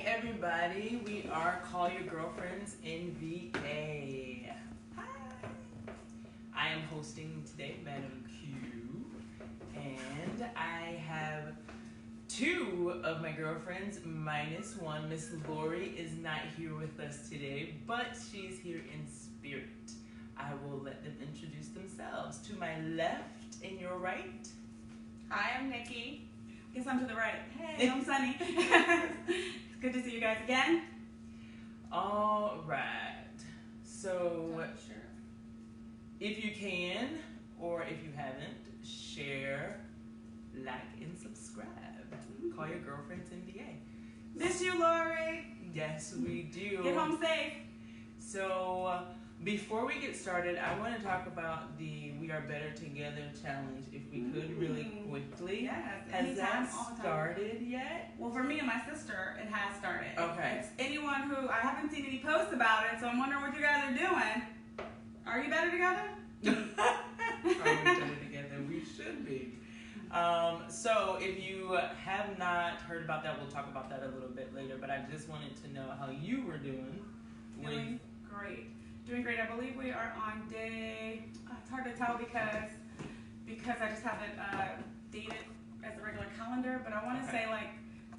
everybody. We are Call Your Girlfriends NVA. Hi. I am hosting today, Madam Q, and I have two of my girlfriends, minus one. Miss Lori is not here with us today, but she's here in spirit. I will let them introduce themselves. To my left and your right. Hi, I'm Nikki. Guess I'm to the right. Hey, I'm Sunny. It's good to see you guys again. All right. So, Sure. if you can, or if you haven't, share, like, and subscribe. Call Your Girlfriends NVA. Miss you, Lori. Yes, we do. Get home safe. So, before we get started, I want to talk about the We Are Better Together challenge, if we could, really quickly. Yes, Has anytime, that all the time. started yet? Well, for me and my sister, it has started. Okay. It's anyone who, I haven't seen any posts about it, so I'm wondering what you guys are doing. Are you better together? Are we better together? We should be. So if you have not heard about that, we'll talk about that a little bit later, but I just wanted to know how you were doing. Doing great. Doing great. I believe we are on day, it's hard to tell because I just haven't dated as a regular calendar, but I want to say like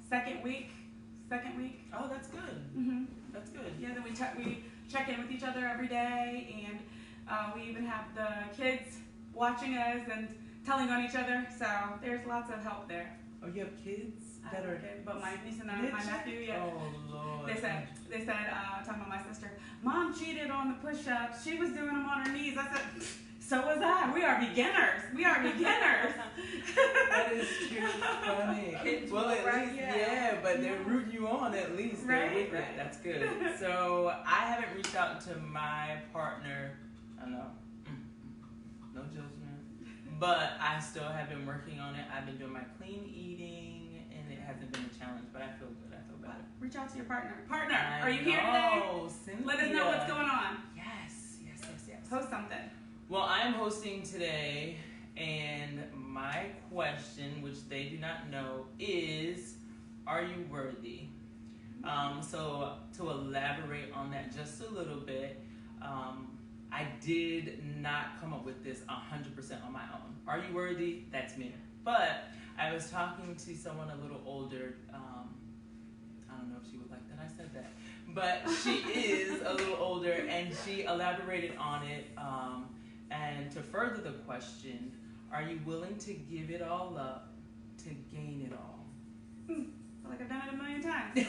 second week. Oh, that's good. Mm-hmm. That's good. Yeah, then we check in with each other every day, and we even have the kids watching us and telling on each other, so there's lots of help there. Oh, you have kids I that have are... kids, but my niece and my Did you? nephew, yeah. Oh, Lord. They said, talking about my sister, Mom cheated on the push-ups. She was doing them on her knees. I said, so was I. We are beginners. That is too funny. Kids Well, at right, least, yeah. but they're rooting you on at least. They're Right, with it. right. That's good. So I haven't reached out to my partner. I know. No judgment. But I still have been working on it. I've been doing my clean eating, and it hasn't been a challenge, but I feel good. I feel better. Reach out to your partner. Partner, I are you here today? know, Cynthia. Let us know what's going on. Yes. Post something. Well, I'm hosting today, and my question, which they do not know, is, are you worthy? So to elaborate on that just a little bit, I did not come up with this 100% on my own. Are you worthy? That's me. But I was talking to someone a little older. I don't know if she would like that I said that. But she is a little older, and she elaborated on it. And to further the question, are you willing to give it all up to gain it all? I feel like I've done it a million times.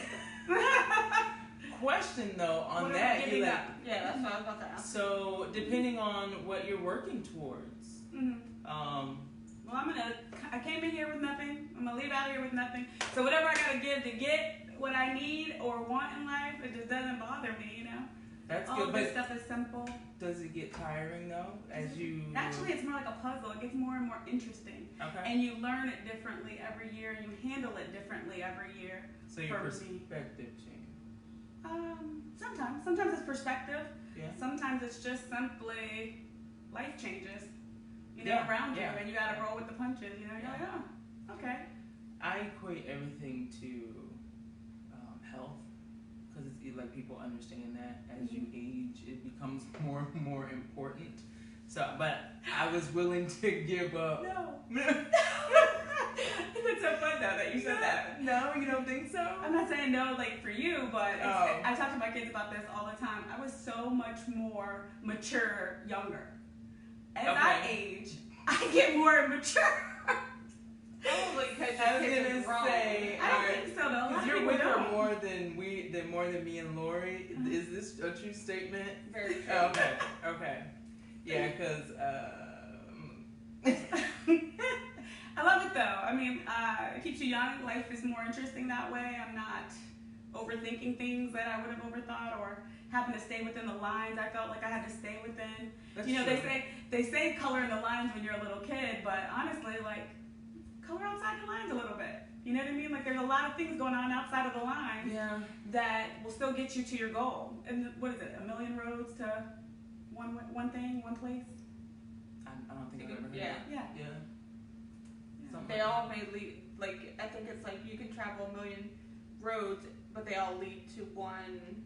Question though on What that, am I you giving like, up? Yeah, that's what I was about to ask. so depending on what you're working towards, Well, I came in here with nothing. I'm gonna leave out of here with nothing. So whatever I gotta give to get what I need or want in life, it just doesn't bother me, you know? that's All good. of this But stuff is simple. does it get tiring though, as you? Actually, it's more like a puzzle. It gets more and more interesting. Okay. And you learn it differently every year. You handle it differently every year. So your for me. perspective change. Sometimes it's perspective. Yeah. Sometimes it's just simply life changes, Yeah, around you, yeah. and you gotta roll with the punches. You're like, oh, okay. I equate everything to health, because it's like people understand that as you age, it becomes more and more important. So, but I was willing to give up. No. It's so fun though that you said that. No, you don't think so? I'm not saying no, like for you, but Oh. I talk to my kids about this all the time. I was so much more mature younger. As I age, I get more mature. Probably because I was your kids gonna are grown. say, I don't think so though. A lot because of you're people with her don't. more than me and Lori. Is this a true statement? Very true. Okay. Yeah, because I love it though. I mean, it keeps you young. Life is more interesting that way. I'm not overthinking things that I would have overthought or having to stay within the lines. I felt like I had to stay within. that's They true. say color in the lines when you're a little kid, but honestly, like color outside the lines a little bit. You know what I mean? Like there's a lot of things going on outside of the lines Yeah. that will still get you to your goal. And what is it? A million roads to one thing, one place. I don't think I've ever heard Yeah. that. Yeah. Yeah. Something They like all may lead, like, I think it's like you can travel a million roads, but they all lead to one,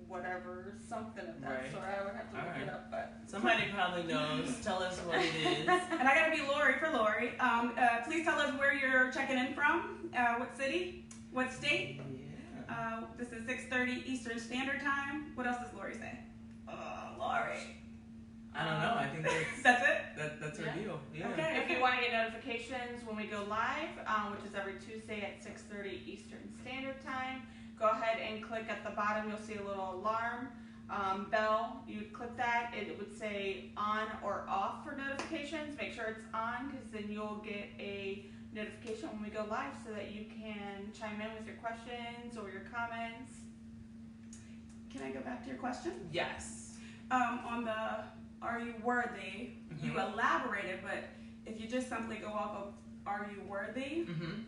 whatever, something of that Right. sort. I would have to look Alright. it up, but Somebody probably knows. Tell us what it is. And I gotta be Lori for Lori. Please tell us where you're checking in from, what city, what state. Yeah. This is 6:30 Eastern Standard Time. What else does Lori say? Lori. I don't know. I think That's it? that's our Yeah. deal. Yeah. Okay. if you want to get notifications when we go live, which is every Tuesday at 6:30 Eastern Standard Time, go ahead and click at the bottom. You'll see a little alarm bell. You would click that. It would say on or off for notifications. Make sure it's on, because then you'll get a notification when we go live, so that you can chime in with your questions or your comments. Can I go back to your question? Yes. On the are you worthy, you Mhm. elaborated, but if you just simply go off of are you worthy, Mhm.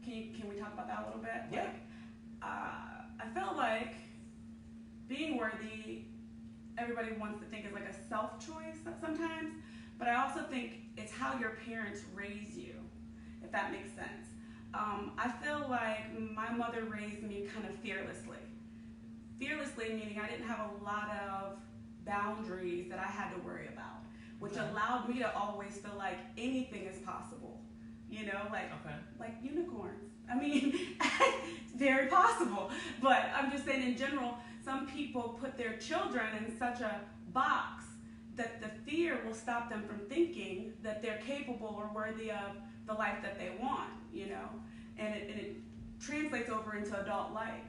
can we talk about that a little bit? Yeah. Like, I felt like being worthy, everybody wants to think is like a self-choice sometimes, but I also think it's how your parents raise you, if that makes sense. I feel like my mother raised me kind of fearlessly. Fearlessly meaning I didn't have a lot of boundaries that I had to worry about, which Okay. allowed me to always feel like anything is possible. You know, Okay. like unicorns. I mean, very possible. But I'm just saying in general, some people put their children in such a box that the fear will stop them from thinking that they're capable or worthy of the life that they want, you know? And it translates over into adult life.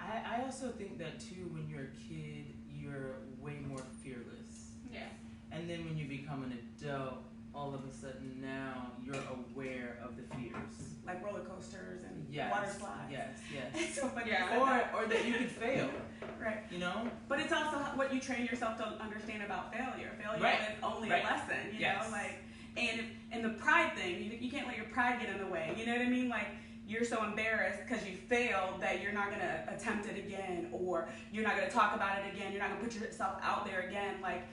I also think that too. When you're a kid, you're way more fearless, Yeah. and then when you become an adult, all of a sudden now you're aware of the fears. Like roller coasters and Yes. water slides. Yes. Yes. It's so funny. Yeah. you said that. Or that you could fail. Right. You know. But it's also what you train yourself to understand about failure. Failure Right. is only Right. a lesson, you Yes. know, like, and the pride thing, you can't let your pride get in the way. You know what I mean? Like, you're so embarrassed because you failed that you're not gonna attempt it again, or you're not gonna talk about it again. You're not gonna put yourself out there again. Like,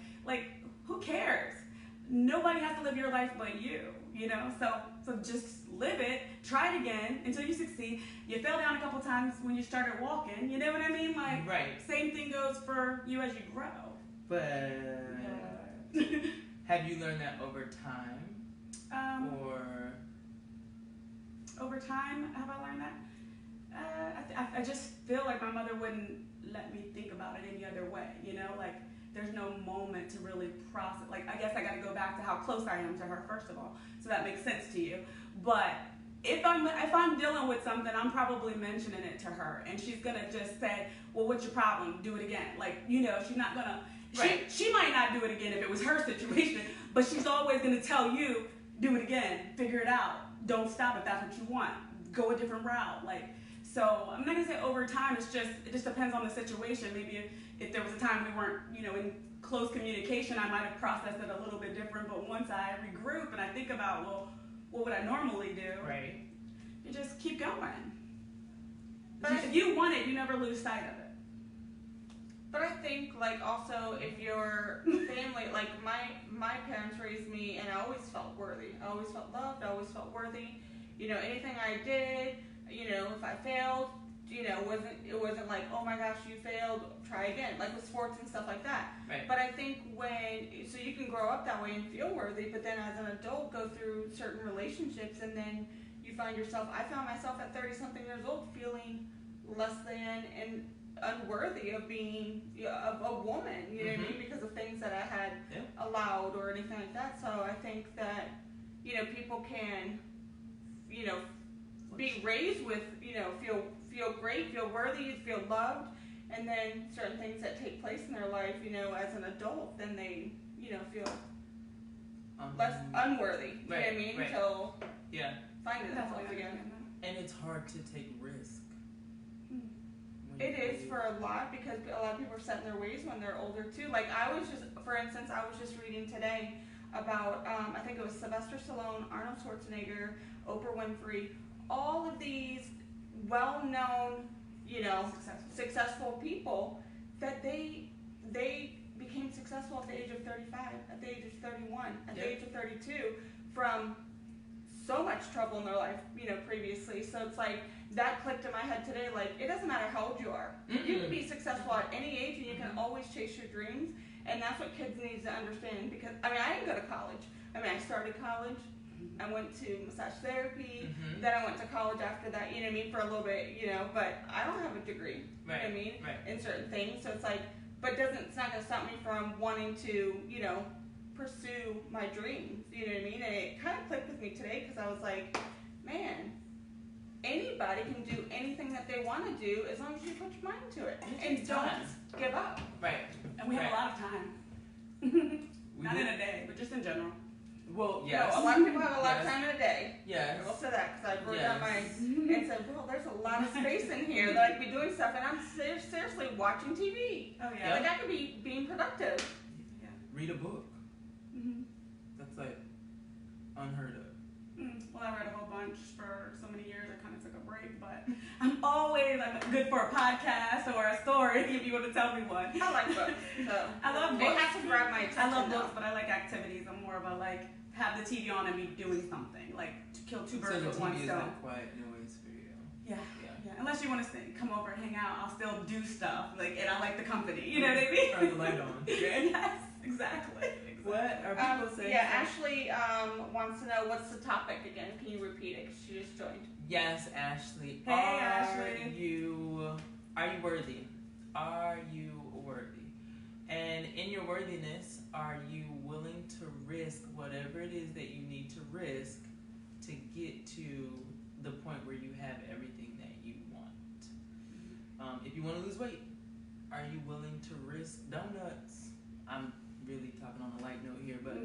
who cares? Nobody has to live your life but you. You know, so just live it. Try it again until you succeed. You fell down a couple times when you started walking. You know what I mean? Like, Right. same thing goes for you as you grow. But have you learned that over time, or? Over time, have I learned that? I just feel like my mother wouldn't let me think about it any other way. You know, like there's no moment to really process. Like I guess I got to go back to how close I am to her first of all, so that makes sense to you. But if I'm dealing with something, I'm probably mentioning it to her, and she's gonna just say, "Well, what's your problem? Do it again." Like, you know, she's not gonna. Right. She might not do it again if it was her situation, but she's always gonna tell you, "Do it again. Figure it out. Don't stop if that's what you want. Go a different route." Like, so I'm not gonna say over time. It just depends on the situation. Maybe if there was a time we weren't, you know, in close communication, I might have processed it a little bit different. But once I regroup and I think about, well, what would I normally do? Right. You just keep going. But If you want it, you never lose sight of it. But I think, like, also if your family, like my parents raised me, and I always felt worthy. I always felt loved. I always felt worthy. You know, anything I did, you know, if I failed, you know, it wasn't like, oh my gosh, you failed, try again, like with sports and stuff like that. Right. But I think so you can grow up that way and feel worthy, but then as an adult go through certain relationships, and then you find yourself, I found myself at 30 something years old feeling less than and unworthy of being a woman, you know what I mean, because of things that I had allowed or anything like that. So I think that, you know, people can, you know, be raised with, you know, feel great, feel worthy, feel loved, and then certain things that take place in their life, you know, as an adult, then they, you know, feel less unworthy, you know what I mean? Right. So Yeah. finding themselves Definitely again. understand that. And it's hard to take risk. when It you is for a lot, because a lot of people are set in their ways when they're older too. Like for instance, I was just reading today about, I think it was Sylvester Stallone, Arnold Schwarzenegger, Oprah Winfrey, all of these well-known, you know, successful people, that they became successful at the age of 35, at the age of 31, at the age of 32, from so much trouble in their life, you know, previously. So it's like, that clicked in my head today. Like, it doesn't matter how old you are. You can be successful at any age, and you can always chase your dreams. And that's what kids need to understand. Because I mean, I didn't go to college. I mean, I started college. I went to massage therapy. Then I went to college after that. You know what I mean? For a little bit. You know, but I don't have a degree. Right. You know what I mean? Right. In certain things. So it's like, but it's not gonna stop me from wanting to, you know, pursue my dreams. You know what I mean? And it kind of clicked with me today because I was like, man, anybody can do anything that they want to do as long as you put your mind to it and don't give up. Right. And we have a lot of time. Not in a day, but just in general. Well, You yes. know, a lot of people have a lot of time in a day. Yes. I will say that because I wrote Yes. down and said, well, there's a lot of space in here that I could be doing stuff, and I'm seriously watching TV. Oh yeah. Like I could be being productive. Read a book. That's like unheard of. Well, I read a whole bunch for so many years. I kind of took a break, but I'm good for a podcast or a story if you want to tell me one. I like books. So I love they books. have to grab my attention. I love though. books, but I like activities. I'm more of a have the TV on and be doing something, like to kill two birds with one So the TV is stone. like quiet noise for you. Yeah. Yeah. Yeah. Unless you want to come over and hang out, I'll still do stuff. And I like the company. You know what I mean? Turn the light on. Yes, exactly. What are people saying? Yeah, Ashley wants to know what's the topic again. Can you repeat it? 'Cause she just joined. Yes, Ashley. Hey, Are Ashley. you worthy? Are you worthy? And in your worthiness, are you willing to risk whatever it is that you need to risk to get to the point where you have everything that you want? If you want to lose weight, are you willing to risk donuts? I'm really talking on a light note here, but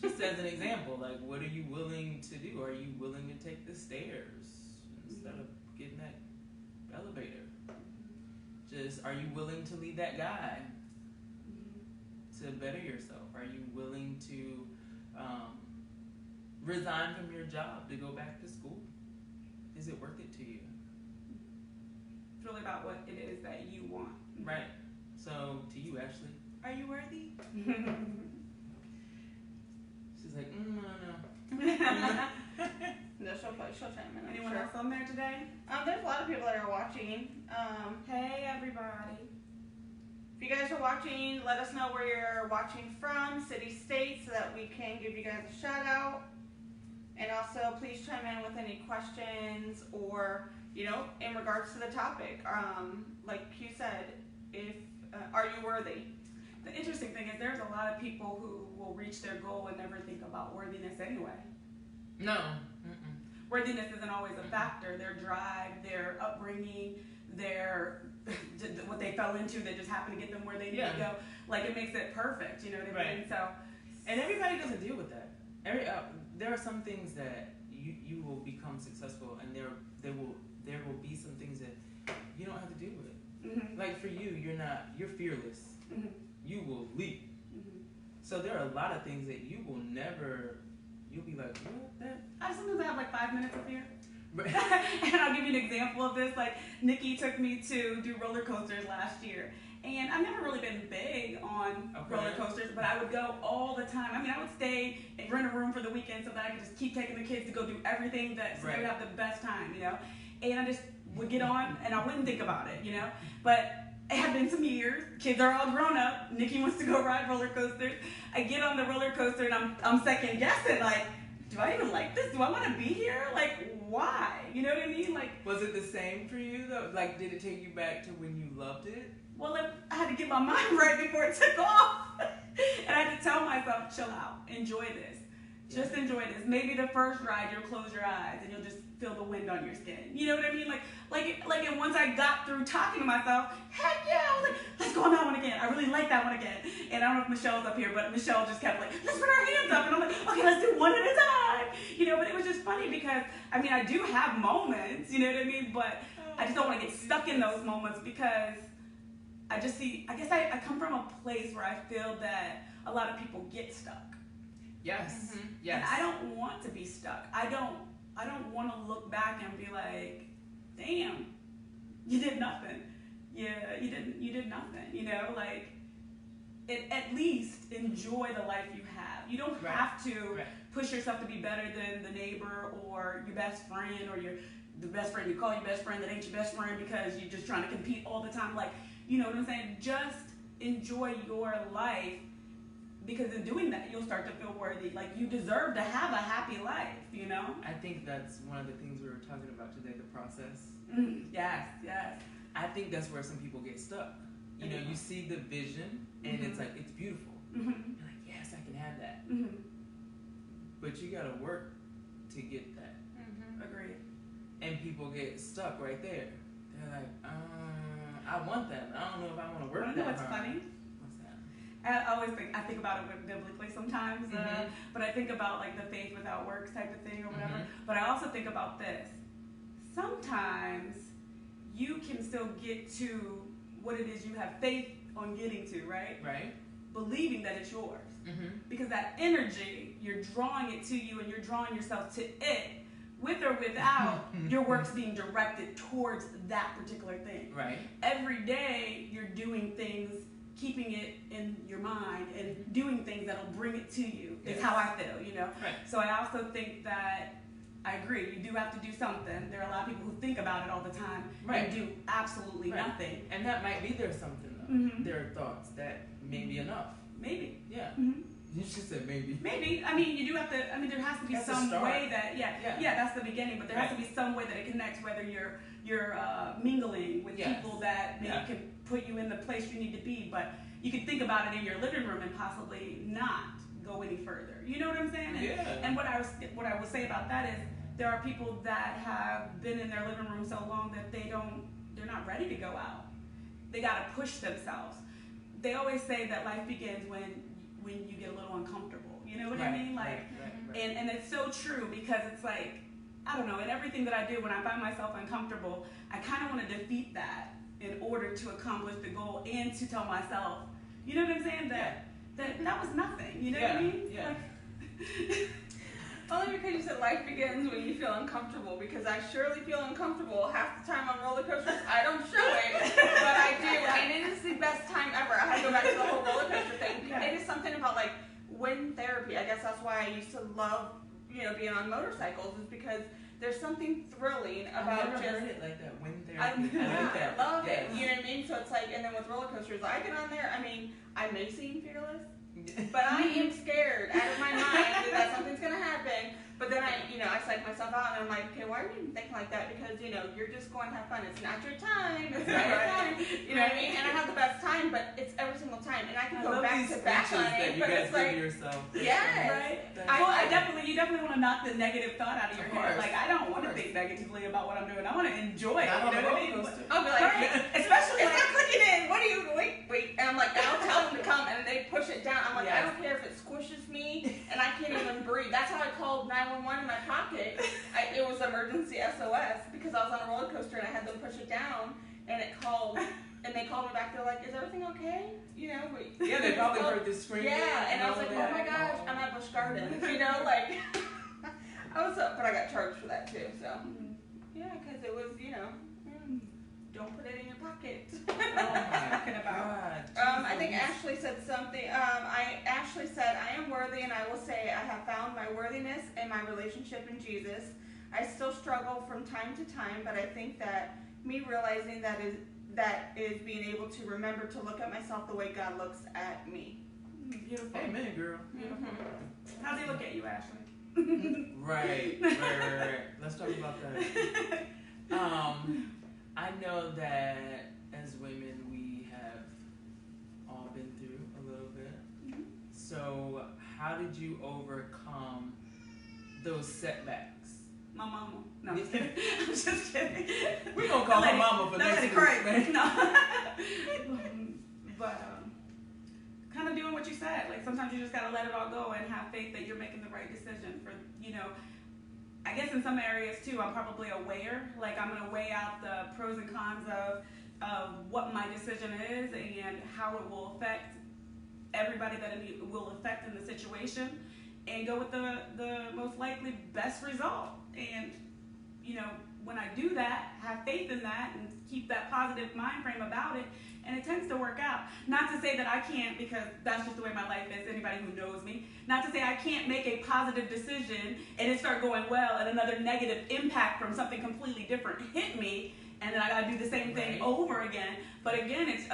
just as an example, like, what are you willing to do? Are you willing to take the stairs instead of getting that elevator? Just, are you willing to leave that guy to better yourself? Are you willing to resign from your job to go back to school? Is it worth it to you? It's really about what it is that you want. Right. So, to you, Ashley, are you worthy? She's like, no. No, she'll chime in. I'm Anyone sure. else on there today? There's a lot of people that are watching. Hey, everybody. If you guys are watching, let us know where you're watching from, city, state, so that we can give you guys a shout out. And also, please chime in with any questions or, in regards to the topic. Like Q said, are you worthy? The interesting thing is there's a lot of people who will reach their goal and never think about worthiness anyway. No. Worthiness isn't always a factor. Their drive, their upbringing, what they fell into that just happened to get them where they need to go. Like, it makes it perfect, you know what I mean? So, and everybody doesn't deal with that. There are some things that you will become successful, and there will be some things that you don't have to deal with. Like for you, you're fearless. You will leap. So there are a lot of things that you'll be like, what? I sometimes have like 5 minutes of fear. And I'll give you an example of this. Like, Nikki took me to do roller coasters last year. And I've never really been big on roller coasters, but I would go all the time. I mean, I would stay and rent a room for the weekend so that I could just keep taking the kids to go do everything so they would have the best time, And I just would get on and I wouldn't think about it, But it had been some years. Kids are all grown up. Nikki wants to go ride roller coasters. I get on the roller coaster and I'm second guessing, like, do I even like this? Do I want to be here? Like, why? You know what I mean? Like, was it the same for you though? Like, did it take you back to when you loved it? Well, I had to get my mind right before it took off. And I had to tell myself, chill out, enjoy this. Just enjoy this. Maybe the first ride, you'll close your eyes and you'll just feel the wind on your skin. You know what I mean? And once I got through talking to myself, heck yeah, I was like, let's go on that one again. I really like that one again. And I don't know if Michelle's up here, but Michelle just kept like, let's put our hands up. And I'm like, okay, let's do one at a time. But it was just funny because, I do have moments, you know what I mean? But I just don't want to get stuck in those moments because I come from a place where I feel that a lot of people get stuck. Yes. Yes. And I don't want to be stuck. I don't want to look back and be like, damn, you did nothing. Yeah, you did nothing. At least enjoy the life you have. You don't have to push yourself to be better than the neighbor or your best friend or your the best friend you call your best friend that ain't your best friend because you're just trying to compete all the time. Like, you know what I'm saying? Just enjoy your life, because in doing that, you'll start to feel worthy. Like, you deserve to have a happy life, you know? I think that's one of the things we were talking about today, the process. Yes, yes. I think that's where some people get stuck. You know, you see the vision, and it's like, it's beautiful. You're like, yes, I can have that. But you gotta work to get that. Agreed. And people get stuck right there. They're like, I want that, but I don't know if I want to work I that know what's hard. funny? What's that? I always think about it biblically sometimes, but I think about like the faith without works type of thing or whatever. But I also think about this. Sometimes you can still get to what it is you have faith on getting to, right? Right. Believing that it's yours. Because that energy, you're drawing it to you and you're drawing yourself to it, with or without your work's being directed towards that particular thing. Right. Every day you're doing things, keeping it in your mind and doing things that'll bring it to you. Is how I feel, you know? Right. So I also think that I agree, you do have to do something. There are a lot of people who think about it all the time and do absolutely nothing. And that might be their something though. Their thoughts that may be enough. Maybe. Yeah. You just said maybe. Maybe. I mean, you do have to, I mean, there has to be That's a some start. way that, that's the beginning, but there has to be some way that it connects, whether you're mingling with people that maybe can put you in the place you need to be, but you can think about it in your living room and possibly not go any further. You know what I'm saying? And what I will say about that is there are people that have been in their living room so long that they're not ready to go out. They gotta push themselves. They always say that life begins when you get a little uncomfortable. You know what I mean? Like, and it's so true, because it's like, I don't know, in everything that I do, when I find myself uncomfortable, I kind of want to defeat that in order to accomplish the goal and to tell myself, you know what I'm saying, that was nothing. You know what I mean? Yeah. Like, Only because you said life begins when you feel uncomfortable, because I surely feel uncomfortable half the time on roller coasters. I don't show it, but I do, and it is the best time ever. I have to go back to the whole roller coaster thing. It is something about like wind therapy. I guess that's why I used to love, being on motorcycles, is because there's something thrilling about I've never just heard it like that. Wind therapy. I like that. I love it. You know what I mean? So it's like, and then with roller coasters, I get on there. I mean, I may seem fearless, but I am scared out of my mind that something's gonna happen. But then I psych myself out, and I'm like, okay, why are you even thinking like that? Because you're just going to have fun. It's not your time. It's not your time. You know what I mean? And I have the best time, but it's every single time, and I can go back to back on it. But it's like, yourself. yes, right? you definitely want to knock the negative thought out of your head. Like, I don't want to think negatively about what I'm doing. I want to enjoy it. Not you know on what I the mean? roller coaster. I'll be like, Especially it's like, not clicking in. What do you wait? And I'm like, and I'll tell them to come, and they push it down. I'm like, I don't care if it squishes me, and I can't even breathe. That's how I called 911 in my pocket. It was emergency SOS because I was on a roller coaster and I had them push it down, and it called, and they called me back. They're like, "Is everything okay?" But They probably heard the scream. Yeah, and I was like, "Oh my gosh, I'm at Busch Gardens," like. I was, but I got charged for that too. So because it was, don't put it in your pocket. Oh my God. I think Ashley said something. Ashley said, I am worthy, and I will say I have found my worthiness in my relationship in Jesus. I still struggle from time to time, but I think that me realizing that is being able to remember to look at myself the way God looks at me. Beautiful. Amen, girl. Beautiful. How do they look at you, Ashley? Right. Let's talk about that. I know that as women we have all been through a little bit. So how did you overcome those setbacks? My mama. No, I'm just kidding. I'm just kidding. We're gonna call her mama for next week, man. No. But kind of doing what you said. Like, sometimes you just gotta let it all go and have faith that you're making the right decision. For I guess in some areas too, I'm probably aware. Like, I'm gonna weigh out the pros and cons of what my decision is and how it will affect everybody that it will affect in the situation, and go with the most likely best result. And when I do that, have faith in that, and keep that positive mind frame about it, and it tends to work out. Not to say that I can't, because that's just the way my life is, anybody who knows me. Not to say I can't make a positive decision and it start going well, and another negative impact from something completely different hit me, and then I gotta do the same thing over again. But again, it's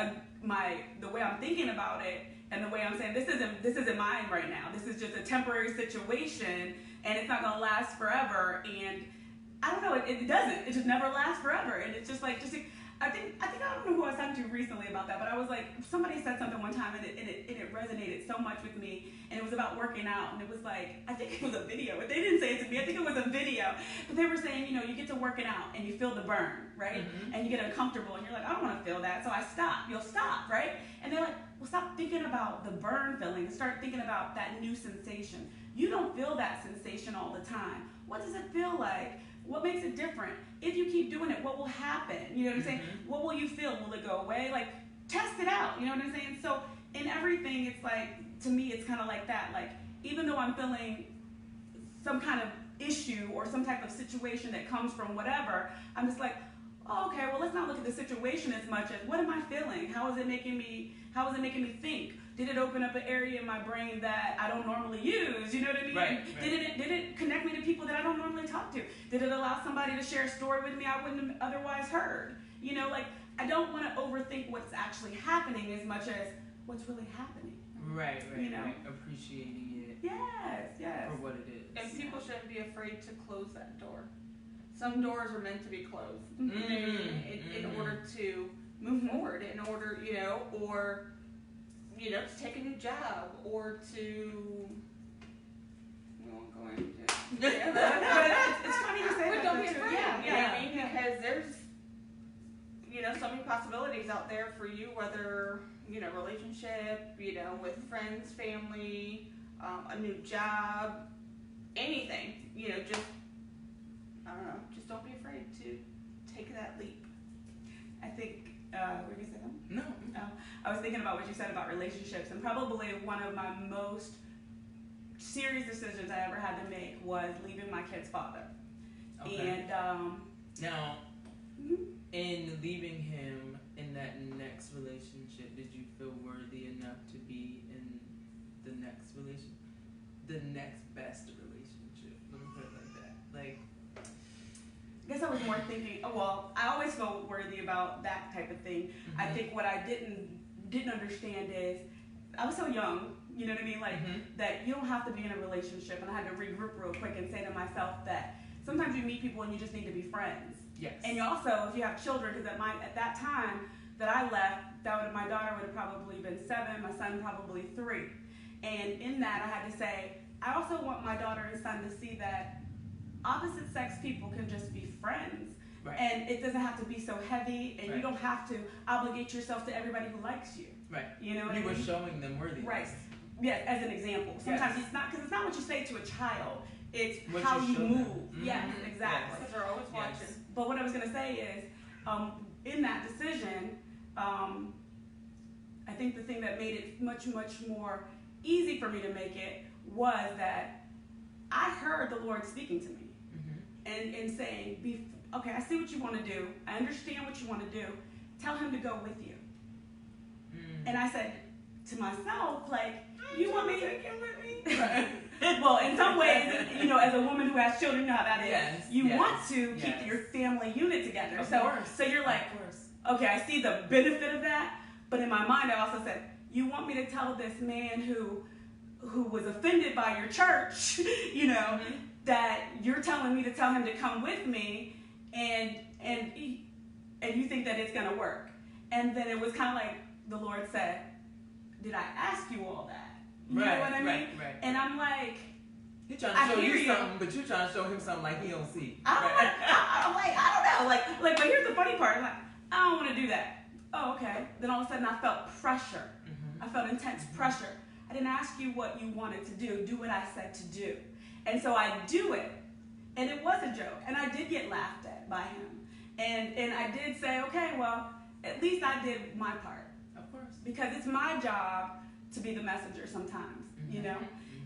the way I'm thinking about it, and the way I'm saying, this isn't mine right now. This is just a temporary situation, and it's not gonna last forever. And I don't know, it doesn't. It just never lasts forever. And it's just like, I think I don't know who I was talking to recently about that, but I was like, somebody said something one time, and it resonated so much with me, and it was about working out, and it was like, I think it was a video, but they didn't say it to me, I think it was a video, but they were saying, you get to working out, and you feel the burn, right, and you get uncomfortable, and you're like, I don't want to feel that, so I stop. You'll stop, right, and they're like, well, stop thinking about the burn feeling, and start thinking about that new sensation. You don't feel that sensation all the time. What does it feel like? What makes it different? If you keep doing it, what will happen? You know what I'm saying? What will you feel? Will it go away? Like, test it out. You know what I'm saying? So in everything, it's like, to me, it's kind of like that. Like, even though I'm feeling some kind of issue or some type of situation that comes from whatever, I'm just like, oh, okay, well, let's not look at the situation as much as, what am I feeling? How is it making me think? Did it open up an area in my brain that I don't normally use? You know what I mean? Right. Did it connect me to people that I don't normally talk to? Did it allow somebody to share a story with me I wouldn't have otherwise heard? Like, I don't want to overthink what's actually happening as much as what's really happening. Right. Appreciating it. Yes. For what it is. And people shouldn't be afraid to close that door. Some doors are meant to be closed in order to move forward, in order, or to take a new job, or to, we won't go into But it's funny you say but that. don't be too. afraid. Yeah. Because there's, so many possibilities out there for you, whether, relationship, with friends, family, a new job, anything, just, I don't know, just don't be afraid to take that leap. I think, were you saying something? No. I was thinking about what you said about relationships, and probably one of my most serious decisions I ever had to make was leaving my kid's father. Okay. And Now, in leaving him in that next relationship, did you feel worthy enough to be in the next relationship? The next best relationship. Let me put it like that. Like, I guess I was more thinking, I always feel worthy about that type of thing. I think what I didn't understand is, I was so young, you know what I mean? Like, that you don't have to be in a relationship. And I had to regroup real quick and say to myself that sometimes you meet people and you just need to be friends. yes. And you also, if you have children, because at that time that I left, my daughter would have probably been 7, my son probably 3. And in that, I had to say, I also want my daughter and son to see that opposite sex people can just be friends. Right. And it doesn't have to be so heavy, and Right. you don't have to obligate yourself to everybody who likes you. Right. You know what You I were mean? showing them worthiness. Right. Yes, as an example. Sometimes Yes. it's not, because it's not what you say to a child, it's What how you you show them. move. Yes, Mhm. exactly. Because they're always Yes. watching. But what I was going to say is, in that decision, I think the thing that made it much, much more easy for me to make it was that I heard the Lord speaking to me and saying, okay, I see what you want to do. I understand what you want to do. Tell him to go with you. And I said to myself, like, you want me to get with me? Right. Well, in some ways, as a woman who has children, you know how that is. Yes, You yes, want to keep yes. your family unit together. Of so, course. so you're like, Of course. okay, I see the benefit of that, but in my mind, I also said, you want me to tell this man who was offended by your church, that you're telling me to tell him to come with me, and you think that it's gonna work. And then it was kind of like the Lord said, did I ask you all that? You know what I mean? Right. And I'm like, He's trying I to show hear you you. something, but you're trying to show him something like he don't see. I'm like, I don't know. Like, but here's the funny part. I'm like, I don't want to do that. Oh, okay. Then all of a sudden I felt pressure. I felt intense pressure. I didn't ask you what you wanted to do. Do what I said to do. And so I do it. And it was a joke. And I did get laughed at by him. And I did say, okay, well, at least I did my part. Of course. Because it's my job to be the messenger sometimes,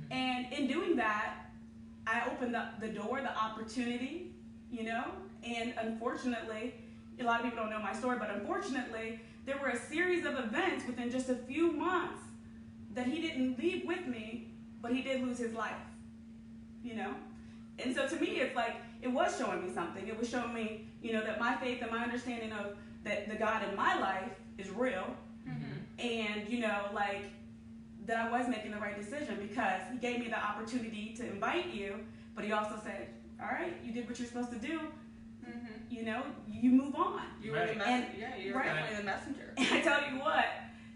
And in doing that, I opened up the door, the opportunity, And unfortunately, a lot of people don't know my story, but unfortunately, there were a series of events within just a few months that he didn't leave with me, but he did lose his life, you know? And so to me, it's like, it was showing me something. It was showing me, you know, that my faith and my understanding of that the God in my life is real. And, you know, like, that I was making the right decision because he gave me the opportunity to invite you, but he also said, all right, you did what you're supposed to do. You know, you move on. You were the messenger. Yeah, you were definitely the messenger. And I tell you what,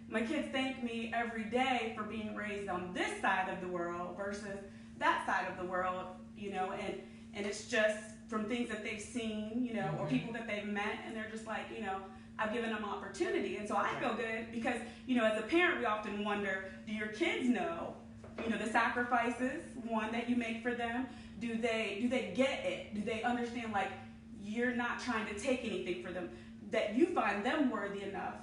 my kids thank me every day for being raised on this side of the world versus that side of the world, you know, and it's just from things that they've seen, you know, or people that they've met, and they're just like, you know, I've given them opportunity. And so I feel good because, you know, as a parent, we often wonder, do your kids know, you know, the sacrifices, one, that you make for them? Do they get it? Do they understand, like, you're not trying to take anything for them, that you find them worthy enough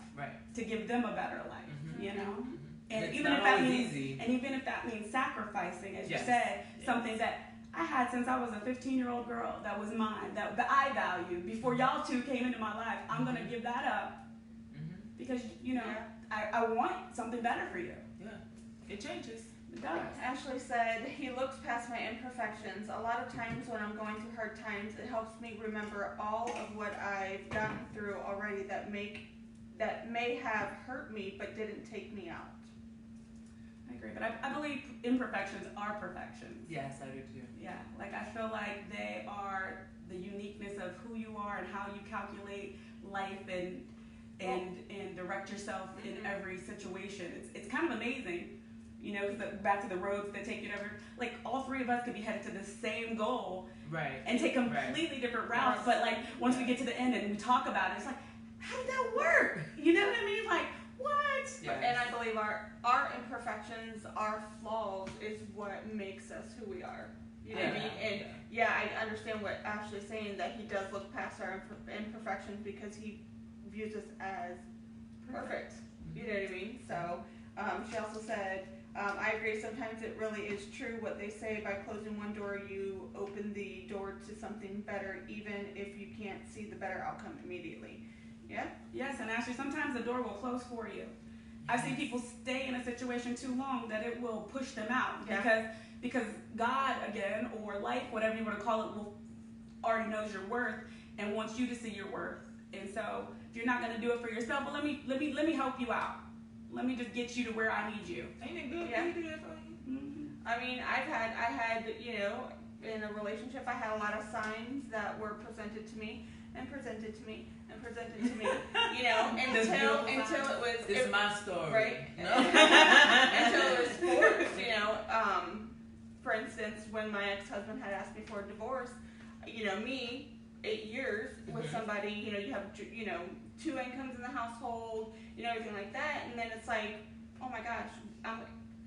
to give them a better life, you know? And even if that means easy. And even if that means sacrificing, as you said, something that I had since I was a 15-year-old girl, that was mine, that I valued. Before y'all two came into my life, I'm going to give that up because, you know, I want something better for you. Yeah, it changes. It does. Ashley said, he looks past my imperfections. A lot of times when I'm going through hard times, it helps me remember all of what I've gotten through already that may have hurt me but didn't take me out. I agree, but I believe imperfections are perfections. Yes, I do too. Yeah, like I feel like they are the uniqueness of who you are and how you calculate life and direct yourself in every situation. It's kind of amazing, you know, because back to the roads that take you to every, like all three of us could be headed to the same goal, and take completely different routes. But like once we get to the end and we talk about it, it's like, how did that work? You know what I mean? Like, what? Yes. And I believe our imperfections, our flaws is what makes us who we are. You know what I mean? And I understand what Ashley's saying, that he does look past our imperfections because he views us as perfect. You know what I mean? So she also said, I agree, sometimes it really is true what they say, by closing one door you open the door to something better, even if you can't see the better outcome immediately. Yeah? Yes, and actually sometimes the door will close for you. I've seen people stay in a situation too long that it will push them out because God, again, or life, whatever you want to call it, will already knows your worth and wants you to see your worth. And so if you're not going to do it for yourself, well, let me help you out. Let me just get you to where I need you. Ain't it good? Yeah. Can you do that for you? I mean, I had, you know, in a relationship, I had a lot of signs that were presented to me, and presented to me, and presented to me, you know, until it was. It's my story. Right? No. Until it was forced, you know. For instance, when my ex-husband had asked me for a divorce, you know, me, 8 years with somebody, you know, you have, you know, 2 incomes in the household, you know, everything like that, and then it's like, oh my gosh,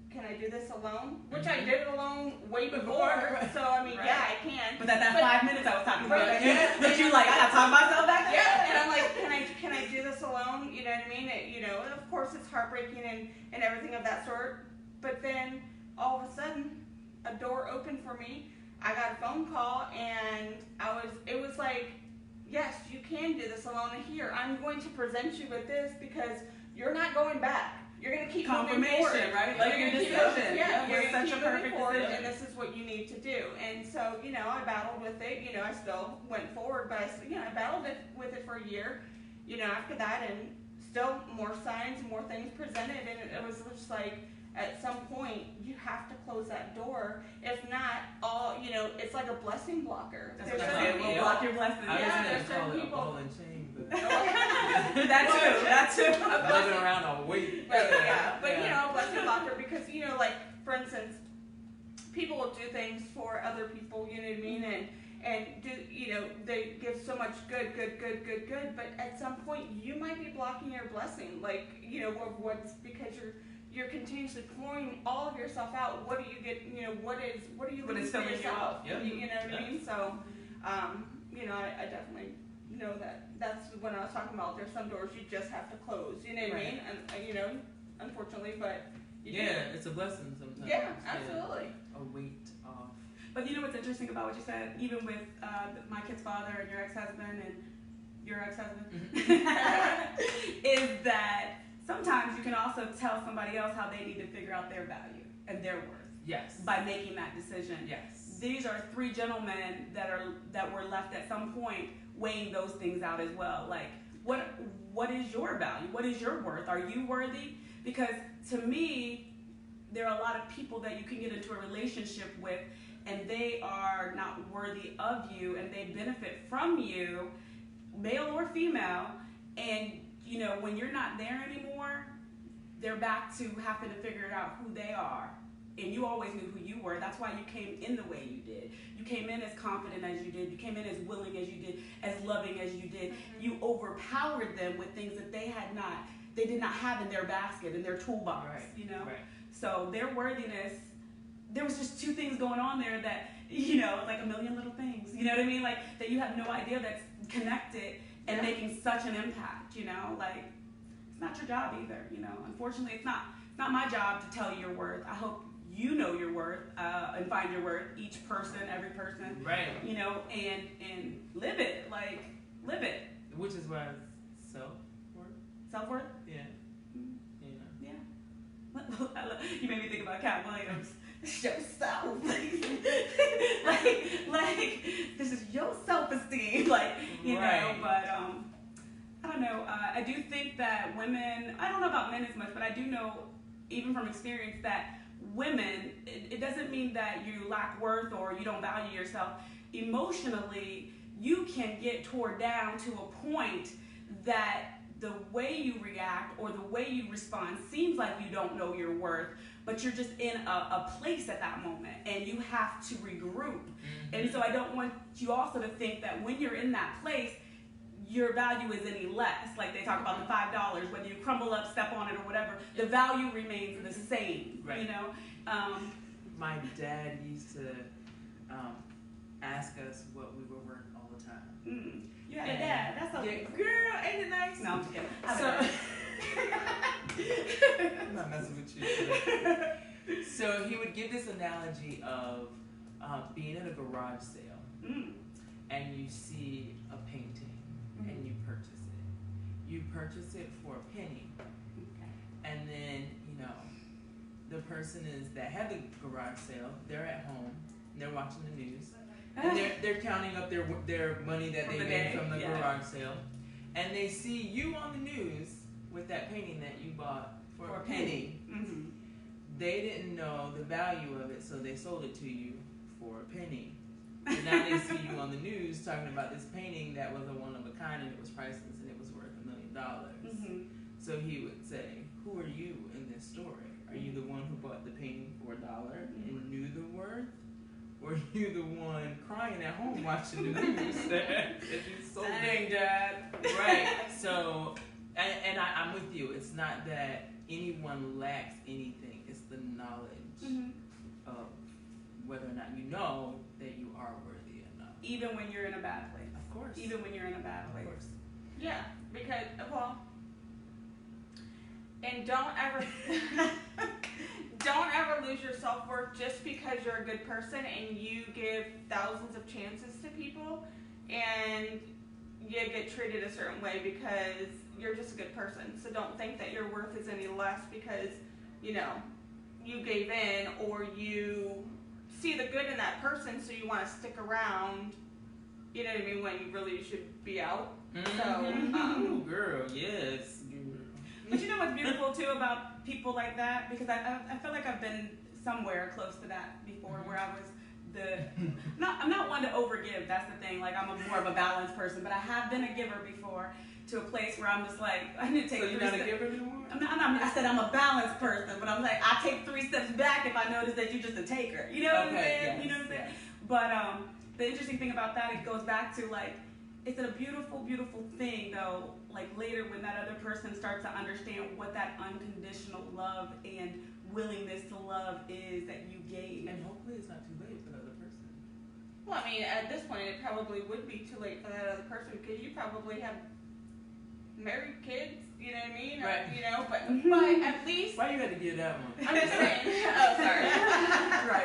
can I do this alone? Which I did it alone way before, so I mean, yeah, I can. But that 5 minutes I was talking about, Right. but you like, I gotta talk myself back there. Yeah, and I'm like, can I do this alone? You know what I mean? You know, and of course it's heartbreaking and everything of that sort. But then all of a sudden, a door opened for me. I got a phone call, and it was like, yes, you can do this alone. And here, I'm going to present you with this because you're not going back. You're going to keep moving forward, right? Like your decision. Yeah, you're such going a to keep moving perfect forward, decision. and this is what you need to do. And so, you know, I battled with it. You know, I still went forward, but I battled with it for a year. You know, after that, and still more signs, more things presented, and it was just like, at some point, you have to close that door. If not, you know, it's like a blessing blocker. That's There's what I certain said. We'll people- block your blessings. I Yeah, was there's gonna call certain it a people- ball and chain, but That too. buzzing around a week. But you know, a blessing blocker, because, you know, like, for instance, people will do things for other people, you know what I mean, and do, you know, they give so much good, but at some point you might be blocking your blessing, like, you know, what's because you're continuously pouring all of yourself out. What do you get? You know, what are you But leaving it's for filling you yourself? up. Yep. You know what I mean? So, you know, I definitely know that's when I was talking about. There's some doors you just have to close. You know what I mean? And you know, unfortunately, but you do. It's a blessing sometimes. Yeah, absolutely. A weight off. But you know what's interesting about what you said, even with my kid's father and your ex-husband and your ex-husband, is that sometimes you can also tell somebody else how they need to figure out their value and their worth. Yes. By making that decision. Yes. These are three gentlemen that were left at some point weighing those things out as well. Like, what is your value? What is your worth? Are you worthy? Because to me, there are a lot of people that you can get into a relationship with and they are not worthy of you and they benefit from you, male or female, and you know, when you're not there anymore, they're back to having to figure out who they are. And you always knew who you were. That's why you came in the way you did. You came in as confident as you did. You came in as willing as you did, as loving as you did. Mm-hmm. You overpowered them with things that they did not have in their basket, in their toolbox, Right. you know? Right. So their worthiness, there was just two things going on there that, you know, like a million little things, you know what I mean? Like, that you have no idea that's connected and making such an impact, you know? Like, it's not your job either, you know? Unfortunately, it's not my job to tell you your worth. I hope you know your worth and find your worth, each person, every person, Right. you know, and live it, like, live it. Which is why self-worth. Self-worth? Yeah. Mm, You know. yeah. You made me think about Cat Williams. Show self. like, this is your self-esteem, like, you Right. know, but, I don't know, I do think that women, I don't know about men as much, but I do know, even from experience, that women, it doesn't mean that you lack worth or you don't value yourself. Emotionally, you can get tore down to a point that the way you react or the way you respond seems like you don't know your worth, but you're just in a place at that moment and you have to regroup. Mm-hmm. And so I don't want you also to think that when you're in that place, your value is any less. Like they talk about the $5, whether you crumble up, step on it, or whatever, the value remains the same. Right. You know. My dad used to ask us what we were worth all the time. You had a dad. That's a Yeah, girl, ain't it nice? No, I'm just kidding. I So, have a I'm not messing with you. So he would give this analogy of being at a garage sale and you see a painting and you purchase it. You purchase it for a penny, and then you know the person that had the garage sale. They're at home. And they're watching the news. And they're counting up their money that they made from the garage sale, and they see you on the news with that painting that you bought for a penny. Mm-hmm. They didn't know the value of it, so they sold it to you for a penny. And now they see you on the news talking about this painting that was a one of a kind and it was priceless and it was worth $1 million. Mm-hmm. So he would say, "Who are you in this story? Are you the one who bought the painting for $1 and knew the worth? Or are you the one crying at home watching the news that you sold it?" Dad. Right. So, and I'm with you. It's not that anyone lacks anything. It's the knowledge of whether or not you know that you are worthy enough. Even when you're in a bad place. Of course. Even when you're in a bad place. Of course. Yeah, because, well, and don't ever lose your self-worth just because you're a good person and you give thousands of chances to people and you get treated a certain way because you're just a good person. So don't think that your worth is any less because, you know, you gave in or you see the good in that person so you want to stick around, you know what I mean, when you really should be out. Ooh, girl, yes. But you know what's beautiful too about people like that? Because I feel like I've been somewhere close to that before where I was I'm not one to overgive, that's the thing. Like I'm more of a balanced person, but I have been a giver before to a place where I'm just like, I need to take So you're 3 not a steps. giver anymore? I said I'm a balanced person, but I'm like, I take 3 steps back if I notice that you're just a taker. You know what I'm saying? Yes, You know what I'm saying? yes. But the interesting thing about that, it goes back to like, it's a beautiful, beautiful thing though, like later when that other person starts to understand what that unconditional love and willingness to love is that you gave. And hopefully it's not too late for the other person. Well, I mean, at this point, it probably would be too late for that other person because you probably have married kids, you know what I mean? Right. You know, but at least Why you had to give that one? I'm just saying. Oh, sorry.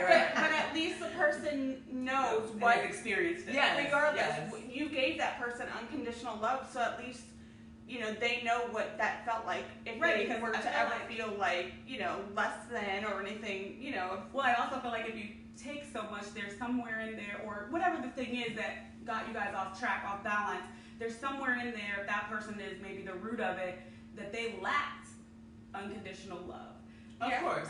Right. But at least the person knows And what, has experienced it. Yeah. regardless, Yes. you gave that person unconditional love, so at least, you know, they know what that felt like if Right, they because were I to feel ever like- feel like, you know, less than or anything, you know. Well, I also feel like if you take so much, there's somewhere in there, or whatever the thing is that got you guys off track, off balance, there's somewhere in there, if that person is maybe the root of it, that they lacked unconditional love. Of Yeah, course.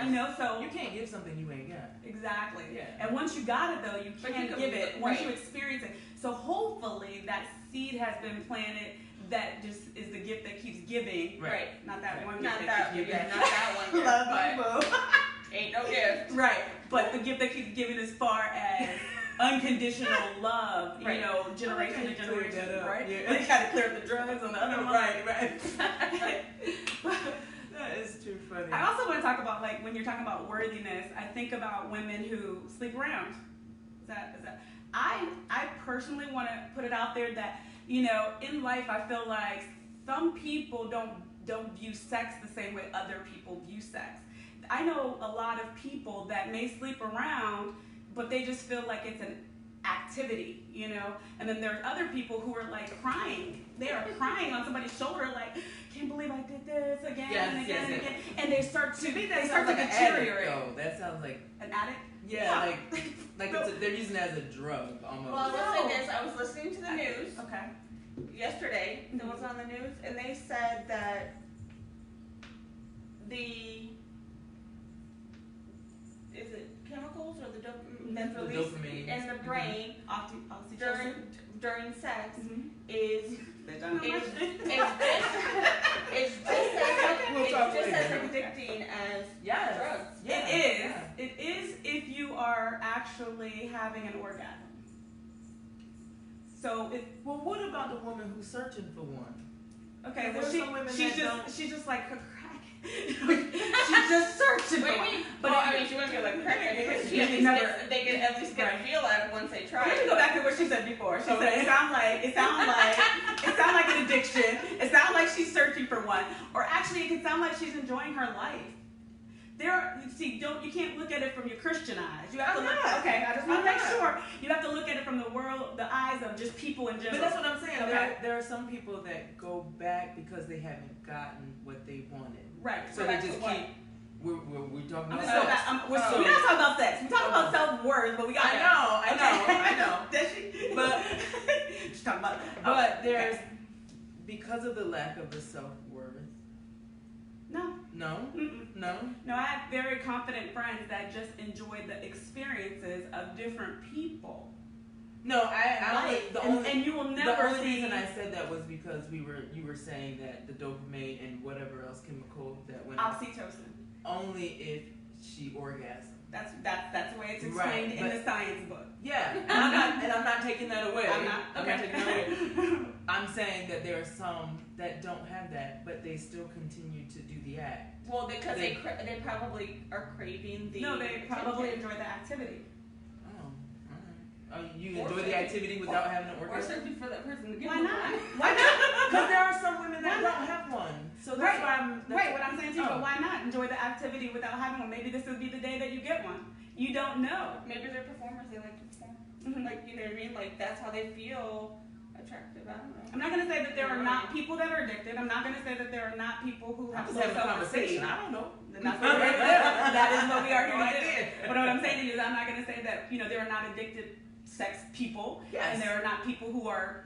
You know, so You can't give something you ain't got. exactly. Yeah. And once you got it though, you But you can't can give move it it, once right. you experience it. So hopefully that seed has been planted. That just is the gift that keeps giving. Right. Not that Right. one Not gift that, keeps yeah, giving. not that one. Love Yet, you, but boo. ain't no gift. Right, but the gift that keeps giving as far as unconditional love, Right. you know, generation I to like how you cleared generation, that up. right? Yeah. They gotta clear up the drugs on the other one. Right. That is too funny. I also want to talk about, like, when you're talking about worthiness, I think about women who sleep around. Is that? I personally want to put it out there that, you know, in life I feel like some people don't view sex the same way other people view sex. I know a lot of people that may sleep around, but they just feel like it's an activity, you know? And then there's other people who are like crying. They are crying on somebody's shoulder like, can't believe I did this again and again and again. And they start to that they sounds start like to an deteriorate. addict, though. That sounds like, An addict? yeah, Yeah. like No. they're using it as a drug almost. Well, I will No. say this, I was listening to the news Okay. yesterday, that was on the news, and they said that is it chemicals or the dopamine that's The released dopamine. in the brain Oxytocin. during sex Mhm. is They don't know It's- much. it's just as addicting as Yes. drugs. Yeah. It is. Yeah. It is if you are actually having an orgasm. So if Well, what about the woman who's searching for one? okay, There well are some women she's that just she's just like a crack. She's just searching What for do you one. mean? But Well, if I you- mean, she wouldn't be like pregnant because she Yeah, at least never- gets, they can at least get a feel out of once they try Let me it. go back to what she said before. She said Okay. it sounds like an addiction. It sounds like she's searching for one, or actually, it could sound like she's enjoying her life. You can't look at it from your Christian eyes. You have to I'm look. not. Okay, I just want to I'm make not. sure you have to look at it from the eyes of just people in general. But that's what I'm saying. Okay. There are some people that go back because they haven't gotten what they wanted. Right. So Go they back to just what? keep. We're talking I'm about gonna go sex. back. We're So- not talking about sex. We're talking about self-worth, but we got. I know. Does she? But- she's talking about. But there's because of the lack of the self-worth. No. No. Mm-mm. No. No, I have very confident friends that just enjoy the experiences of different people. No. And you will never the only see. reason I said that was because you were saying that the dopamine and whatever else chemical that went up, Oxytocin. only if she orgasmed. That's the way it's Right, explained in but- the science book. Yeah, and I'm not taking that away. I'm not. I'm Okay. not taking that away. I'm saying that there are some that don't have that, but they still continue to do the act. Well, because they probably are craving the. No, they probably attention. enjoy the activity. Oh, all right. You Or enjoy the searching- activity without having an Or orgasm? searching for that person to give Why them not? one. Why not? Because there are some women that Why don't not? have one. So that's Right. why I'm. Right, what I'm saying to you, Oh. but why not enjoy the activity without having one? Maybe this would be the day that you get one. You don't know. Maybe they're performers. They like to perform. Mhm. Like, you know what I mean? Like, that's how they feel attractive. I don't know. I'm not going to say that there are not people that are addicted. I'm not going to say that there are not people who I'm have just low having a self-esteem. conversation. I don't know. Then that's what that is what we are No here to do. idea. But what I'm saying to you is I'm not going to say that, there are not addicted sex people. Yes. And there are not people who are,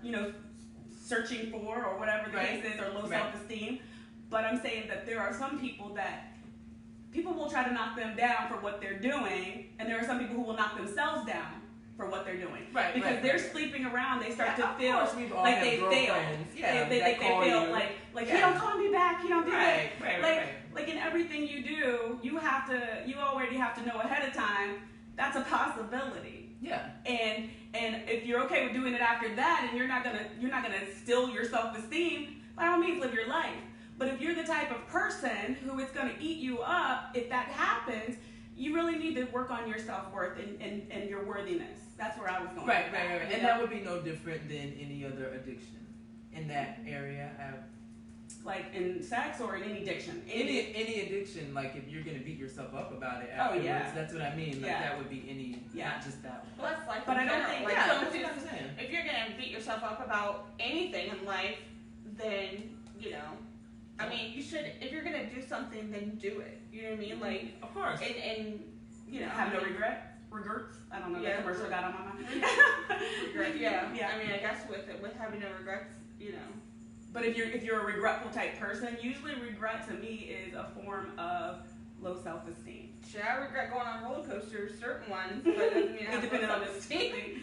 searching for or whatever the Right. case is or low Right. self-esteem. But I'm saying that there are some people that people will try to knock them down for what they're doing. And there are some people who will knock themselves down for what they're doing. Right, Because right, they're right. sleeping around, they start Yeah, to of feel course we've all like had they failed. girlfriends, yeah, they that call feel you. like Yeah. he don't call me back, he don't do Right, that. right, like right. like in everything you do, you already have to know ahead of time that's a possibility. Yeah. And if you're okay with doing it after that and you're not gonna steal your self-esteem, by all means live your life. But if you're the type of person who it's gonna eat you up if that happens, you really need to work on your self-worth and your worthiness. That's where I was going. Right, with right, that, right. you And know? that would be no different than any other addiction. In that area, like in sex or in any addiction. Any addiction, like if you're gonna beat yourself up about it Oh, afterwards, yeah. that's what I mean. Like Yeah. that would be any, Yeah. not just that one. Well, that's life But in I don't general. think- like, Yeah, don't that's what just- I'm saying. if you're gonna beat yourself up about anything in life, then you know, I mean, you should. If you're gonna do something, then do it. You know what I mean? Like, Of course. and you know, have no I mean, regrets. I don't know. Yeah. The commercial got on my mind. regret. Yeah. Yeah. I mean, I guess with having no regrets, you know. But if you're a regretful type person, usually regret to me is a form of low self-esteem. Should I regret going on roller coasters? Certain ones, but it doesn't mean I have Depending on the self-esteem.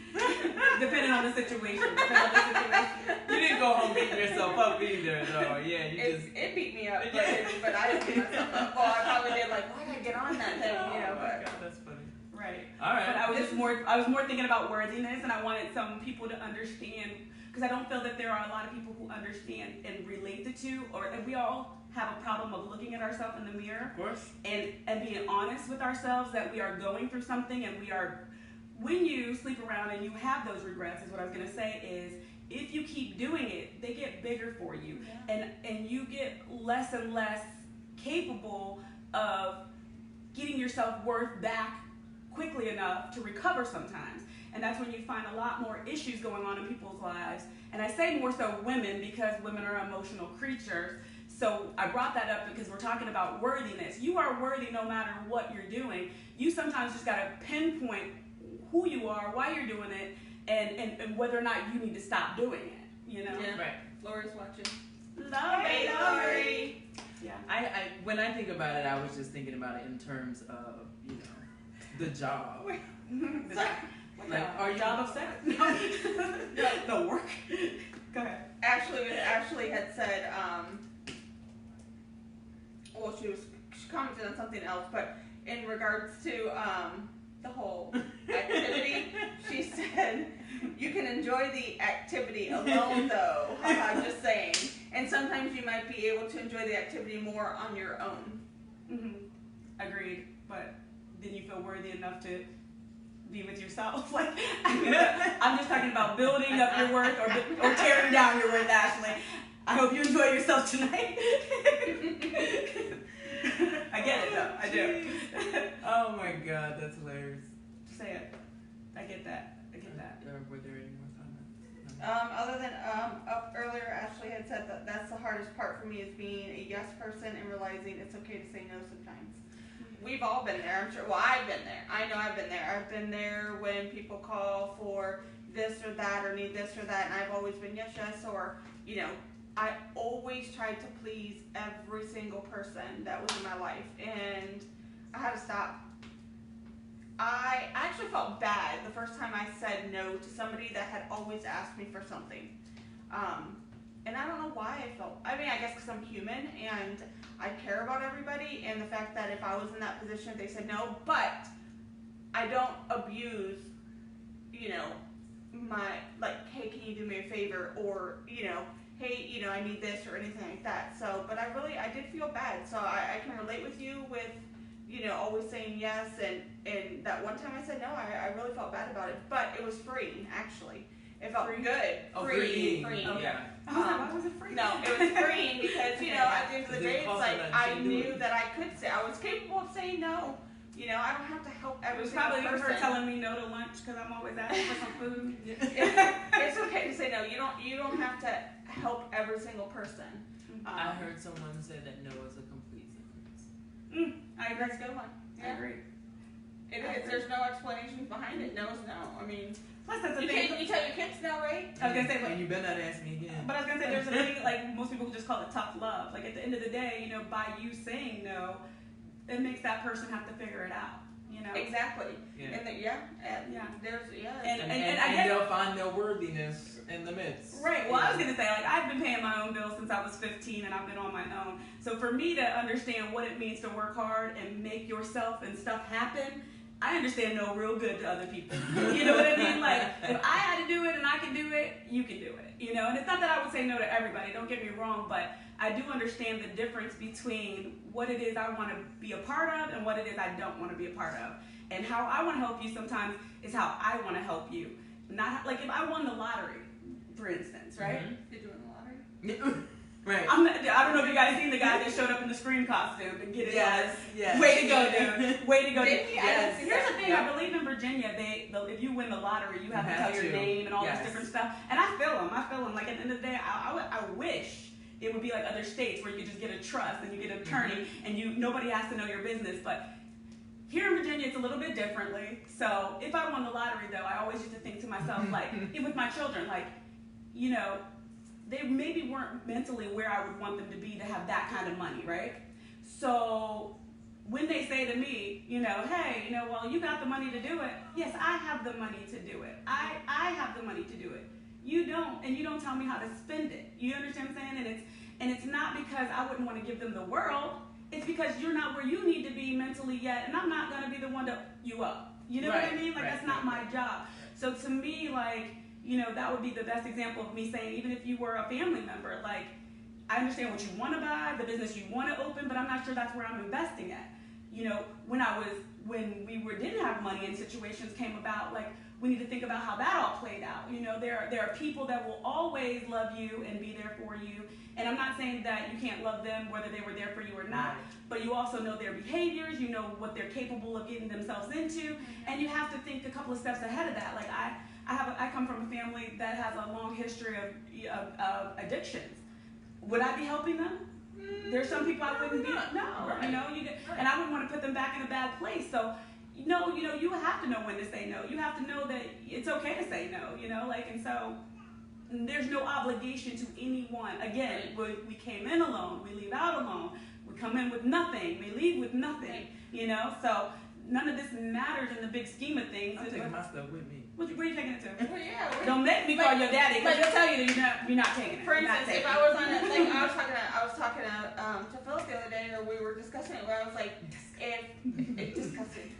depending on the situation. Depending on the situation. You didn't go home beating yourself up either, though. Yeah, you just. It beat me up, Yeah. but I didn't beat myself up. Well, I probably did. Like, why did I get on that thing? You know, Oh my but God, that's funny. Right. All right. But I was more thinking about worthiness, and I wanted some people to understand, because I don't feel that there are a lot of people who understand and relate the two, or and we all have a problem of looking at ourselves in the mirror Of course. and being honest with ourselves that we are going through something, and we are. When you sleep around and you have those regrets, is what I was gonna say is. If you keep doing it, they get bigger for you, and you get less and less capable of getting your self-worth back quickly enough to recover sometimes. And that's when you find a lot more issues going on in people's lives. And I say more so women because women are emotional creatures. So I brought that up because we're talking about worthiness. You are worthy no matter what you're doing. You sometimes just gotta pinpoint who you are, why you're doing it, and whether or not you need to stop doing it, you know? Yeah. Right. Lori's watching. Hey, Lori! Yeah. I when I think about it, I was just thinking about it in terms of, you know, the job. Like, are you job of sex? No, the work. Go ahead. Ashley had said, well, she commented on something else, but in regards to the whole activity, she said, you can enjoy the activity alone though. I'm just saying. And sometimes you might be able to enjoy the activity more on your own. Mm-hmm. Agreed. But then you feel worthy enough to be with yourself. Like, I'm just talking about building up your worth or tearing down your worth, Ashley. I hope you enjoy yourself tonight. I get it though. I do. Oh my God, that's hilarious. Say it. I get that. Were there any more comments? Other than up earlier, Ashley had said that that's the hardest part for me is being a yes person and realizing it's okay to say no sometimes. We've all been there, I'm sure. Well, I've been there. I know I've been there. I've been there when people call for this or that or need this or that, and I've always been yes, yes, or, you know, I always tried to please every single person that was in my life, and I had to stop. I actually felt bad the first time I said no to somebody that had always asked me for something. And I don't know why I felt, I mean, I guess because I'm human and I care about everybody, and the fact that if I was in that position, they said no, but I don't abuse, you know, my, like, hey, can you do me a favor, or, you know, hey, you know, I need this, or anything like that. So, but I did feel bad, so I can relate with you with, you know, always saying yes, and that one time I said no, I really felt bad about it, but it was freeing, actually. It felt good. Oh, freeing. freeing. Okay. Yeah. I was like, why was it free? No, it was freeing because, you know, at the end of the day, it's like I knew that I could say, I was capable of saying no. You know, I don't have to help It every was single probably person. her telling me no to lunch because I'm always asking for some food. It's okay to say no. You don't have to help every single person. I heard someone say that no is a complete sentence. I agree. That's a good one. I agree. It is. There's no explanations behind it. No is no. I mean, Plus, that's the you thing. can't. You tell your kids no, right? I was gonna say, And you better not ask me again. but I was gonna say, there's a thing like most people just call it tough love. Like at the end of the day, you know, by you saying no, it makes that person have to figure it out. You know. Exactly. Yeah. And there's And I And guess, they'll find their worthiness in the midst. right. Well, I was gonna say, like, I've been paying my own bills since I was 15, and I've been on my own. So for me to understand what it means to work hard and make yourself and stuff happen, I understand no real good to other people. You know what I mean? Like, if I had to do it and I can do it, you can do it. You know, and it's not that I would say no to everybody, don't get me wrong, but I do understand the difference between what it is I want to be a part of and what it is I don't want to be a part of. And how I want to help you sometimes is how I want to help you. Not like if I won the lottery, for instance, right? You're doing the lottery. Right. I don't know if you guys seen the guy that showed up in the Scream costume and get it. Yes. Way to go, dude. Way to go. Did he? I didn't see Here's that. the thing. I believe in Virginia, if you win the lottery, you have to tell your name and all this different stuff. And I feel them. Like at the end of the day, I wish it would be like other states where you could just get a trust and you get an attorney and nobody has to know your business. But here in Virginia, it's a little bit differently. So if I won the lottery, though, I always used to think to myself, like, with my children, like, you know, they maybe weren't mentally where I would want them to be to have that kind of money, right? So when they say to me, you know, hey, you know, well, you got the money to do it. Yes, I have the money to do it. I have the money to do it. You don't, and you don't tell me how to spend it. You understand what I'm saying? And it's not because I wouldn't want to give them the world. It's because you're not where you need to be mentally yet, and I'm not going to be the one to you up. You know what I mean? Like, that's not my job. So to me, like, you know, that would be the best example of me saying, even if you were a family member, like, I understand what you want to buy, the business you want to open, but I'm not sure that's where I'm investing at. You know, when we didn't have money and situations came about, like, we need to think about how that all played out. You know, there are people that will always love you and be there for you. And I'm not saying that you can't love them whether they were there for you or not, but you also know their behaviors, you know what they're capable of getting themselves into, and you have to think a couple of steps ahead of that. Like I come from a family that has a long history of addictions. Would I be helping them? There's some people I wouldn't be. No, you know, and I wouldn't want to put them back in a bad place. So, you know, you have to know when to say no. You have to know that it's okay to say no. You know, like, and so there's no obligation to anyone. Again, we came in alone. We leave out alone. We come in with nothing. We leave with nothing. You know, so none of this matters in the big scheme of things. I'm taking my stuff with me. Where are you taking it to? Well, yeah. Don't make me call your daddy, because he'll tell you that you're not taking it. For instance, if I was on it, like I was talking to Philip the other day, or we were discussing it, where I was like, it's disgusting.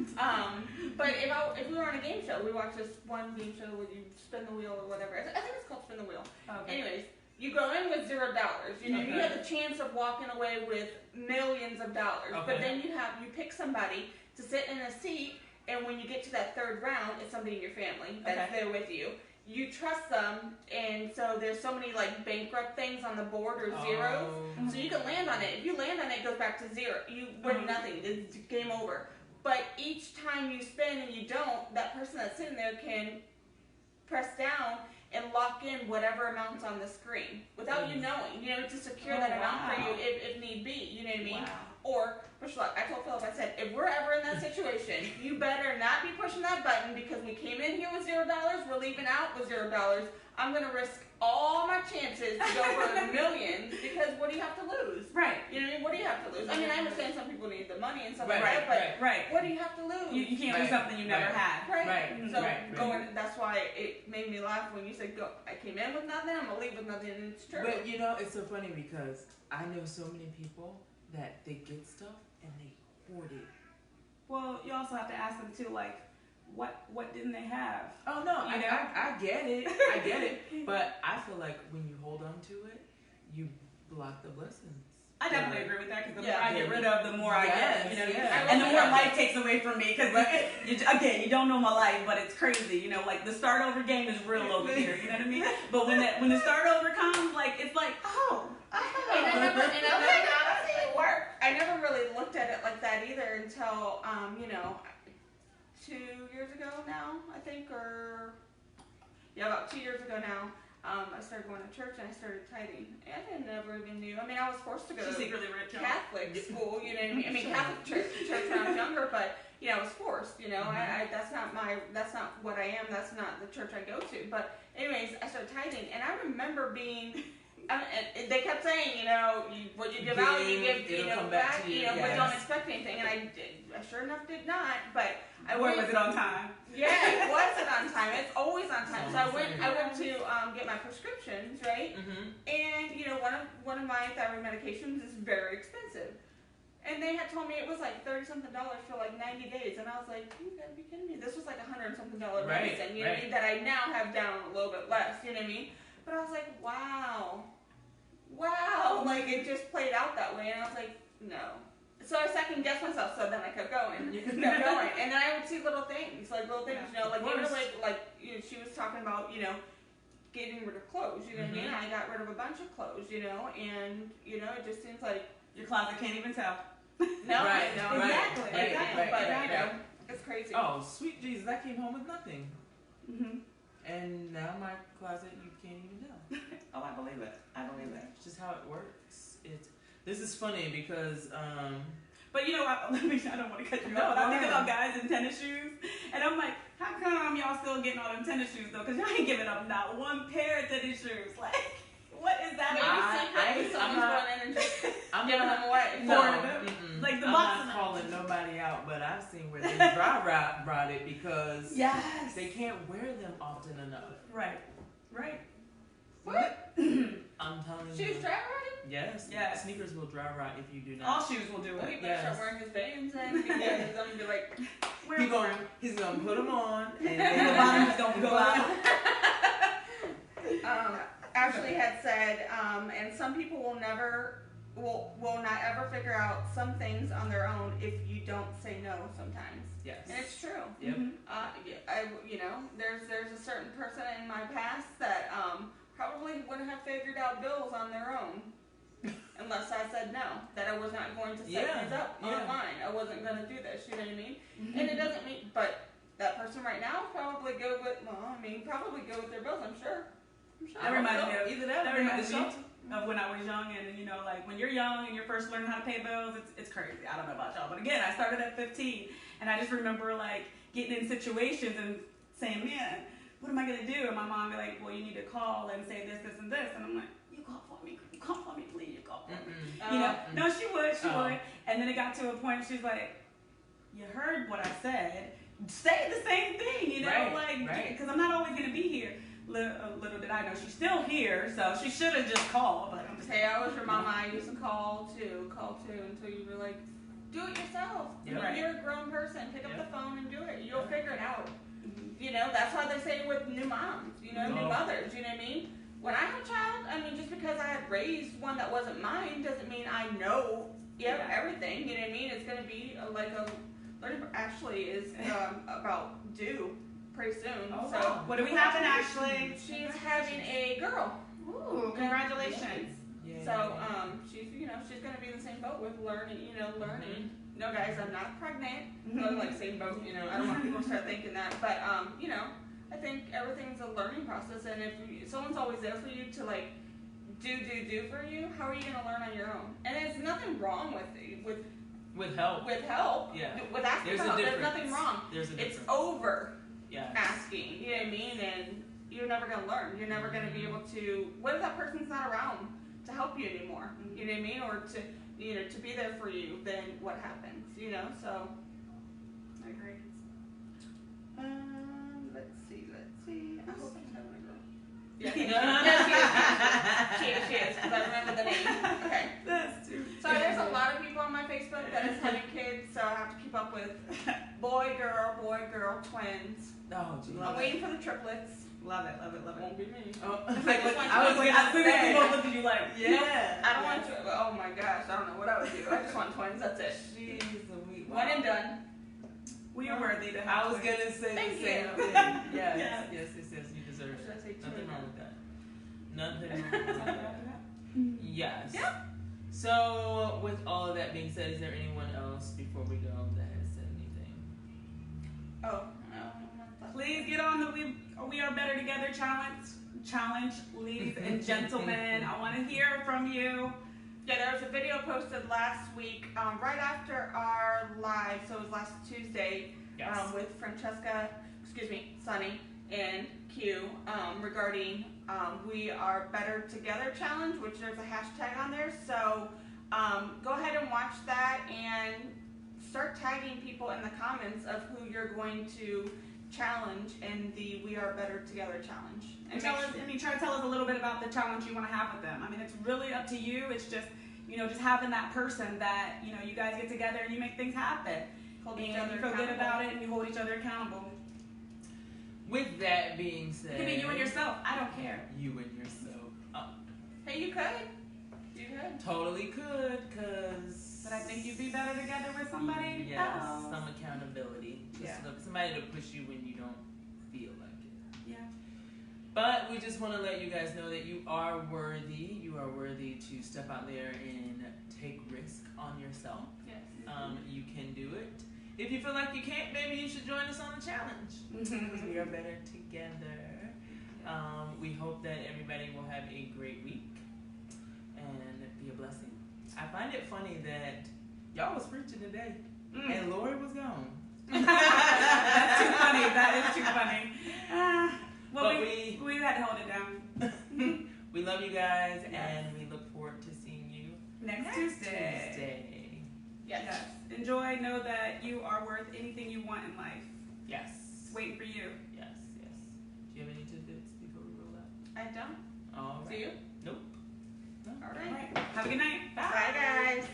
But if we were on a game show, we watched this one game show where you spin the wheel or whatever. I think it's called Spin the Wheel. Okay. Anyways, you go in with $0. You know, you have the chance of walking away with millions of dollars. Okay. But then you pick somebody to sit in a seat. And when you get to that third round, it's somebody in your family that's there with you. You trust them, and so there's so many like bankrupt things on the board or zeros. So you can land on it. If you land on it, it goes back to zero. You win nothing. It's game over. But each time you spin and you don't, that person that's sitting there can press down and lock in whatever amount's on the screen without you knowing. You know, to secure that amount for you if need be. You know what I mean? Wow. Or, push luck. I told Philip, I said, if we're ever in that situation, you better not be pushing that button, because we came in here with $0, we're leaving out with $0. I'm going to risk all my chances to go for millions, because what do you have to lose? Right. You know what I mean? What do you have to lose? I mean, I understand some people need the money and stuff like that, but what do you have to lose? You can't lose something you never had. Right. So that's why it made me laugh when you said, "Go." I came in with nothing. I'm gonna leave with nothing, and it's true. But you know, it's so funny because I know so many people that they get stuff and they hoard it. Well, you also have to ask them too, like, what didn't they have? Oh no, You know? I get it, I get it. But I feel like when you hold on to it, you block the blessings. I definitely agree with that, because the more I get rid of, the more I get. You know, Yes. and the more life takes away from me. Because again, you don't know my life, but it's crazy. You know, like the start over game is real over here. You know what I mean? But when the start over comes, like it's like, oh. And honestly, it worked. I never really looked at it like that either until, 2 years ago now, I think, about 2 years ago now. I started going to church and I started tithing. And I never even knew. I mean, I was forced to go to secretly rich. Catholic school, you know what I mean? I mean, Catholic church when I was younger, but, you know, I was forced, you know. That's not what I am. That's not the church I go to. But anyways, I started tithing, and I remember being... they kept saying, you know, what you give out, you give, back, but don't expect anything. And I sure enough did not. But was it on time? Yeah, it wasn't on time. It's always on time. So I went to get my prescriptions, right? And one of my thyroid medications is very expensive. And they had told me it was like $30-something for like 90 days, and I was like, you gotta be kidding me! This was like $100-something medicine, you know what I mean? That I now have down a little bit less, you know what I mean? But I was like, wow, like it just played out that way, and I was like, no. So I second guessed myself, so then I kept going, and then I would see little things, like, she was talking about, getting rid of clothes. You know what I mean? I got rid of a bunch of clothes, and it just seems like Your closet can't even tell. no, Right, no, right, exactly, right, exactly. right, But right. it's crazy. Oh, sweet Jesus, I came home with nothing. Mm-hmm. And now my closet, you can't even tell. Oh, I believe it. I believe it. It's just how it works. This is funny because, But I don't want to cut you No, off, but I go think ahead. about guys in tennis shoes, and I'm like, how come y'all still getting all them tennis shoes though? Because y'all ain't giving up not one pair of tennis shoes. Like, what is that Maybe about? secretly I'm someone's not- going in and just I'm giving not, them away. no, Four of them. mm-mm. Like the I'm boxes. not calling nobody out, but I've seen where they dry brought it because Yes. they can't wear them often enough. Right. Right. What? I'm telling you. Shoes dry rotted? Yes. Yes. Sneakers will dry rot if you do All not. shoes will do Well, he it. better start Yes. wearing his Vans then, because I'm gonna be like, He's gonna put them on and The then bottom is gonna go out. Ashley had said, and some people will not ever figure out some things on their own if you don't say no sometimes. yes. And it's true. Yep. There's a certain person in my past that probably wouldn't have figured out bills on their own unless I said no, that I was not going to set Yeah, things up yeah. online. I wasn't going to do this, you know what I mean? And it doesn't mean, but that person right now probably go with their bills, I'm sure. That reminds me of either that that or reminds the me shelter. of when I was young, and like when you're young and you're first learning how to pay bills, it's crazy. I don't know about y'all, but again, I started at 15, and I just remember like getting in situations and saying, man, what am I gonna do? And my mom be like, well, you need to call and say this, this, and this, and I'm like, you call for me, please, you call for me. Mm-mm. No, she would, Oh. would, and then it got to a point she's like, you heard what I said, say the same thing, Right. because I'm not always gonna be here. Little did I know she's still here, so she should have just called. But I'm just Hey, I was your mama. I used to call too until you were like, do it yourself. Yep. Right. You're a grown person. Pick up Yep. the phone and do it. You'll Yep. figure it out. Mhm. That's why they say with new moms, new Oh. mothers, you know what I mean? When I have a child, just because I had raised one that wasn't mine doesn't mean I know everything, you know what I mean? It's going to be like a learning. Ashley is about due pretty soon. Oh, so wow. What do we have in Ashley? she's having a girl. Ooh, congratulations. Yeah. So, she's gonna be in the same boat with learning. No, guys, I'm not pregnant. But like same boat. I don't want people to start thinking that. But I think everything's a learning process, and if someone's always there for you to like do for you, how are you gonna learn on your own? And there's nothing wrong with help. with help. Yeah. With asking There's for a help, there's difference. nothing wrong. There's a It's difference. over Yeah. asking. You know what I mean? And you're never gonna learn. You're never gonna be able to. What if that person's not around to help you anymore? You know what I mean? Or to be there for you. Then what happens? So. I agree. Let's see. I hope she's having a girl. Yeah. She is. Because I remember the name. Okay. That's too. So there's a lot of people on my Facebook that is having kids, so I have to keep up with boy, girl, twins. Oh, geez. I'm waiting for the triplets. Love it, love it, love it. Won't be me. Oh, I just want I was twins. gonna say. People look at you like, Yeah. I don't want to. Oh my gosh, I don't know what I would do. I just want twins. That's it. Jeez, Louise. One and done. we are worthy to I have was twins. gonna say Thank the same you. thing. Yes, Yes. yes. You deserve Or should I it. say two Nothing and wrong done? with that. Nothing wrong with that. Yes. Yeah. So, with all of that being said, is there anyone else before we go that has said anything? Oh. Please get on the We Are Better Together challenge, ladies and gentlemen. I want to hear from you. Yeah, there was a video posted last week, right after our live, so it was last Tuesday, Yes. with Sunny and Q, regarding We Are Better Together challenge, which there's a hashtag on there. So go ahead and watch that and start tagging people in the comments of who you're going to challenge in the We Are Better Together challenge. And try to tell us a little bit about the challenge you want to have with them. It's really up to you. It's just, just having that person that, you guys get together and you make things happen. Hold And each you other feel good accountable. about it and you hold each other accountable. With that being said, It could be you and yourself. I don't care. You and yourself. Hey, you could. You could. Totally could, cause. But I think you'd be better together with somebody Yes, else. some accountability. Just Yeah. somebody to push you when you don't feel like it. Yeah. But we just want to let you guys know that you are worthy. You are worthy to step out there and take risk on yourself. Yes. You can do it. If you feel like you can't, maybe you should join us on the challenge. Because we are better together. We hope that everybody will have a great week and be a blessing. I find it funny that y'all was preaching today and Lori was gone. That's too funny. That is too funny. Well, But we had to hold it down. we love you guys and we look forward to seeing you Next Tuesday. Tuesday. Yes. Enjoy. Know that you are worth anything you want in life. Yes. Waiting for you. Yes. Do you have any tidbits before we roll out? I don't. All right. Do you? Nope. No. All All right. right. Have a good night. Bye, guys.